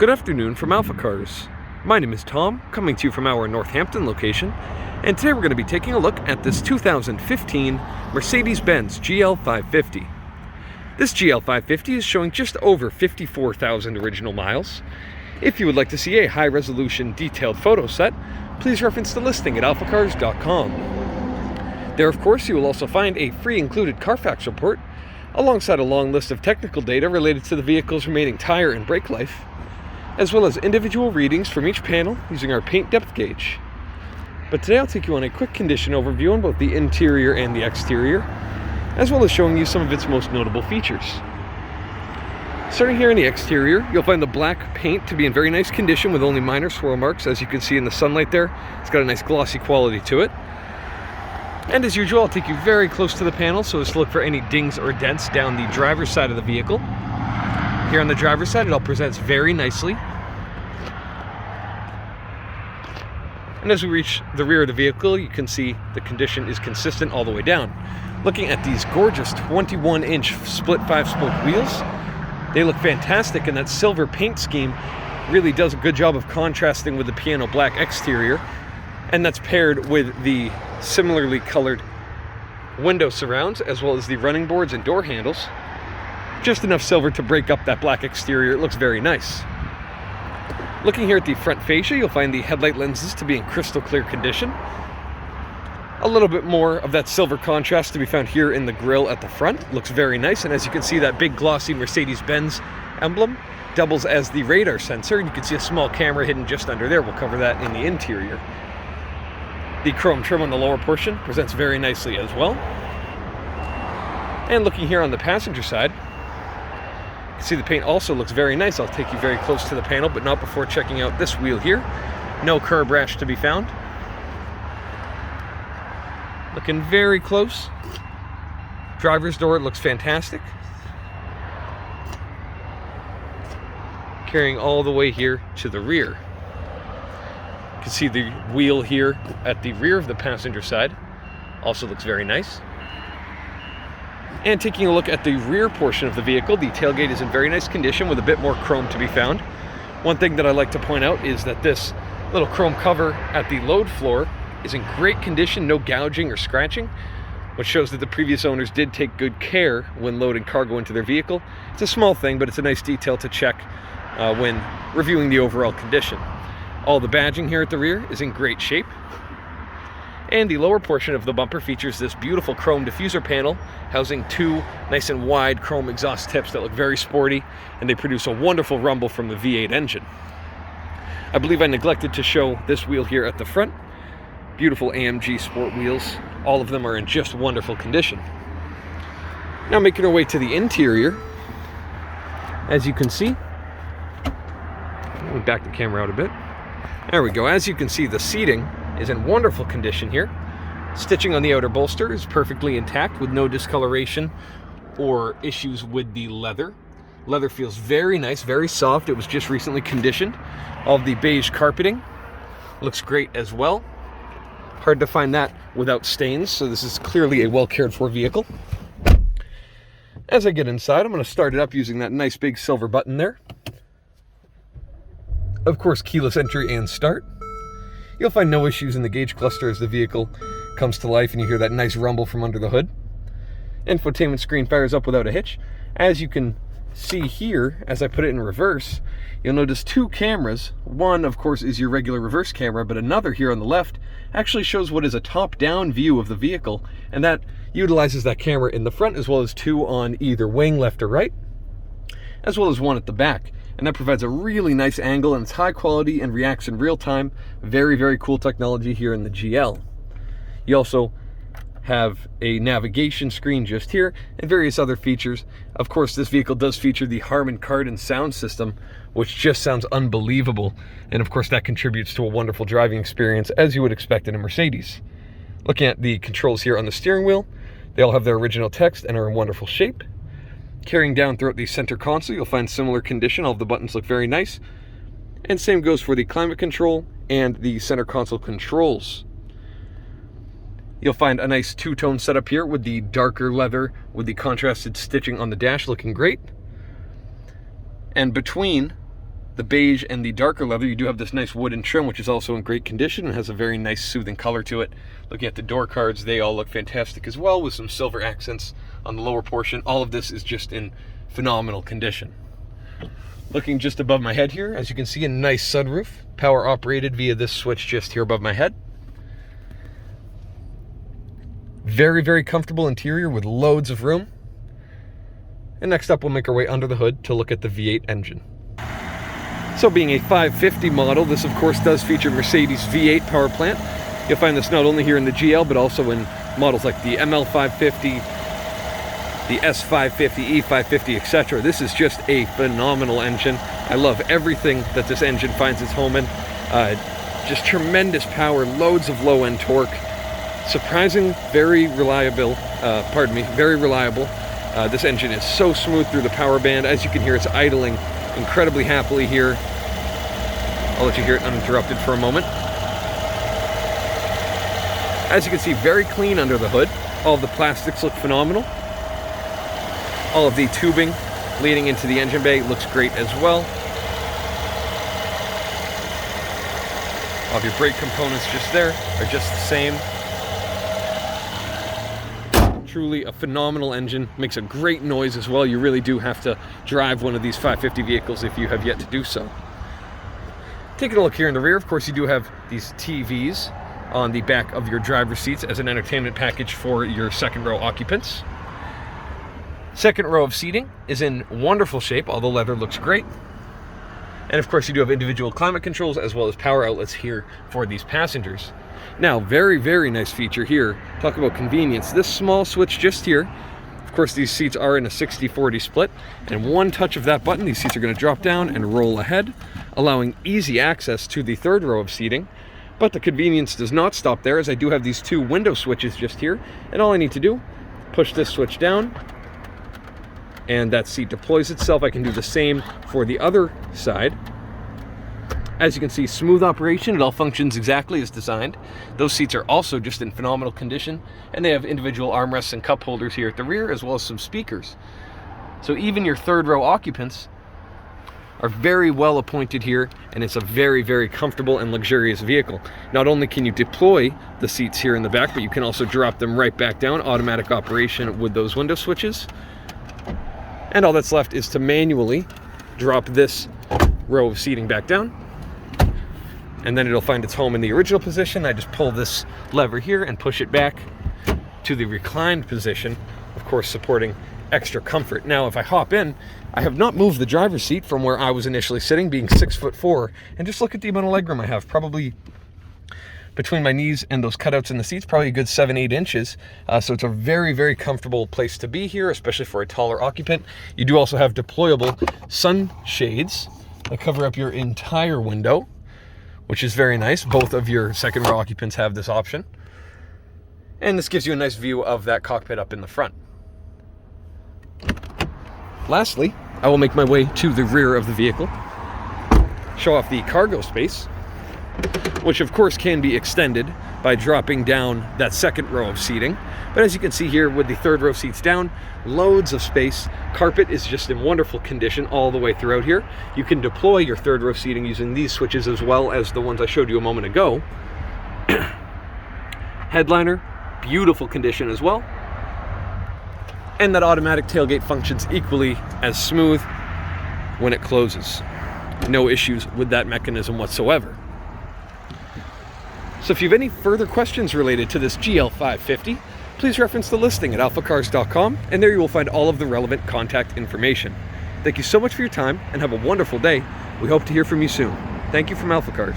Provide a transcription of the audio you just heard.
Good afternoon from AlphaCars. My name is Tom, coming to you from our Northampton location, and today we're going to be taking a look at this 2015 Mercedes-Benz GL550. This GL550 is showing just over 54,000 original miles. If you would like to see a high-resolution detailed photo set, please reference the listing at alphacars.com. There, of course, you will also find a free included Carfax report, alongside a long list of technical data related to the vehicle's remaining tire and brake life, as well as individual readings from each panel using our paint depth gauge. But today I'll take you on a quick condition overview on both the interior and the exterior, as well as showing you some of its most notable features. Starting here in the exterior, you'll find the black paint to be in very nice condition with only minor swirl marks, as you can see in the sunlight there. It's got a nice glossy quality to it. And as usual, I'll take you very close to the panel so as to look for any dings or dents down the driver's side of the vehicle. Here on the driver's side, it all presents very nicely. And as we reach the rear of the vehicle, you can see the condition is consistent all the way down. Looking at these gorgeous 21-inch split 5-spoke wheels, they look fantastic, and that silver paint scheme really does a good job of contrasting with the piano black exterior, and that's paired with the similarly colored window surrounds, as well as the running boards and door handles. Just enough silver to break up that black exterior. It looks very nice. Looking here at the front fascia, you'll find the headlight lenses to be in crystal clear condition. A little bit more of that silver contrast to be found here in the grille at the front. Looks very nice, and as you can see, that big glossy Mercedes-Benz emblem doubles as the radar sensor, and you can see a small camera hidden just under there. We'll cover that in the interior. The chrome trim on the lower portion presents very nicely as well. And looking here on the passenger side, you can see the paint also looks very nice. I'll take you very close to the panel, but not before checking out this wheel here. No curb rash to be found. Looking very close. Driver's door looks fantastic. Carrying all the way here to the rear. You can see the wheel here at the rear of the passenger side. Also looks very nice. And taking a look at the rear portion of the vehicle, the tailgate is in very nice condition with a bit more chrome to be found. One thing that I like to point out is that this little chrome cover at the load floor is in great condition, no gouging or scratching, which shows that the previous owners did take good care when loading cargo into their vehicle. It's a small thing, but it's a nice detail to check when reviewing the overall condition. All the badging here at the rear is in great shape. And the lower portion of the bumper features this beautiful chrome diffuser panel, housing two nice and wide chrome exhaust tips that look very sporty, and they produce a wonderful rumble from the V8 engine. I believe I neglected to show this wheel here at the front. Beautiful AMG Sport wheels. All of them are in just wonderful condition. Now making our way to the interior, as you can see, let me back the camera out a bit. There we go. As you can see, the seating is in wonderful condition here. Stitching on the outer bolster is perfectly intact with no discoloration or issues with the leather. Leather feels very nice, very soft. It was just recently conditioned. All of the beige carpeting looks great as well. Hard to find that without stains, so this is clearly a well cared for vehicle. As I get inside, I'm going to start it up using that nice big silver button there. Of course, keyless entry and start. You'll find no issues in the gauge cluster as the vehicle comes to life and you hear that nice rumble from under the hood. Infotainment screen fires up without a hitch. As you can see here, as I put it in reverse, you'll notice two cameras. One, of course, is your regular reverse camera, but another here on the left actually shows what is a top-down view of the vehicle, and that utilizes that camera in the front, as well as two on either wing, left or right, as well as one at the back. And that provides a really nice angle, and it's high quality and reacts in real time. Very, very cool technology here in the GL. You also have a navigation screen just here and various other features. Of course, this vehicle does feature the Harman Kardon sound system, which just sounds unbelievable. And of course, that contributes to a wonderful driving experience, as you would expect in a Mercedes. Looking at the controls here on the steering wheel, they all have their original text and are in wonderful shape. Carrying down throughout the center console, you'll find similar condition. All of the buttons look very nice. And same goes for the climate control and the center console controls. You'll find a nice two-tone setup here with the darker leather with the contrasted stitching on the dash looking great. And between the beige and the darker leather, you do have this nice wooden trim, which is also in great condition and has a very nice soothing color to it. Looking at the door cards, they all look fantastic as well, with some silver accents on the lower portion. All of this is just in phenomenal condition. Looking just above my head here, as you can see, a nice sunroof, power operated via this switch just here above my head. Very, very comfortable interior with loads of room. And next up, we'll make our way under the hood to look at the V8 engine. So being a 550 model, this of course does feature Mercedes V8 power plant. You'll find this not only here in the GL, but also in models like the ML550, the S550, E550, etc. This is just a phenomenal engine. I love everything that this engine finds its home in. Just tremendous power, loads of low-end torque. Surprising, very reliable. Very reliable. This engine is so smooth through the power band. As you can hear, it's idling incredibly happily here. I'll let you hear it uninterrupted for a moment. As you can see, very clean under the hood. All of the plastics look phenomenal. All of the tubing leading into the engine bay looks great as well. All of your brake components just there are just the same. Truly a phenomenal engine, makes a great noise as well. You really do have to drive one of these 550 vehicles if you have yet to do so. Taking a look here in the rear, of course, you do have these TVs on the back of your driver's seats as an entertainment package for your second row occupants. Second row of seating is in wonderful shape. All the leather looks great. And of course, you do have individual climate controls as well as power outlets here for these passengers. Now, very, very nice feature here. Talk about convenience. This small switch just here, of course, these seats are in a 60-40 split, and one touch of that button, these seats are going to drop down and roll ahead, allowing easy access to the third row of seating. But the convenience does not stop there, as I do have these two window switches just here, and all I need to do, push this switch down, and that seat deploys itself. I can do the same for the other side. As you can see, smooth operation. It all functions exactly as designed. Those seats are also just in phenomenal condition, and they have individual armrests and cup holders here at the rear, as well as some speakers. So even your third row occupants are very well appointed here, and it's a very, very comfortable and luxurious vehicle. Not only can you deploy the seats here in the back, but you can also drop them right back down, automatic operation with those window switches. And all that's left is to manually drop this row of seating back down, and then it'll find its home in the original position. I just pull this lever here and push it back to the reclined position, of course supporting extra comfort. Now, if I hop in, I have not moved the driver's seat from where I was initially sitting, being 6'4", and just look at the amount of legroom I have. Probably between my knees and those cutouts in the seats, probably a good 7-8 inches. So it's a very, very comfortable place to be here, especially for a taller occupant. You do also have deployable sunshades that cover up your entire window, which is very nice. Both of your second row occupants have this option. And this gives you a nice view of that cockpit up in the front. Lastly, I will make my way to the rear of the vehicle, show off the cargo space, which of course can be extended by dropping down that second row of seating. But as you can see here, with the third row seats down, loads of space. Carpet is just in wonderful condition all the way throughout here. You can deploy your third row seating using these switches as well as the ones I showed you a moment ago. Headliner, beautiful condition as well. And that automatic tailgate functions equally as smooth when it closes. No issues with that mechanism whatsoever. So if you have any further questions related to this GL550, please reference the listing at alphacars.com, and there you will find all of the relevant contact information. Thank you so much for your time, and have a wonderful day. We hope to hear from you soon. Thank you from AlphaCars.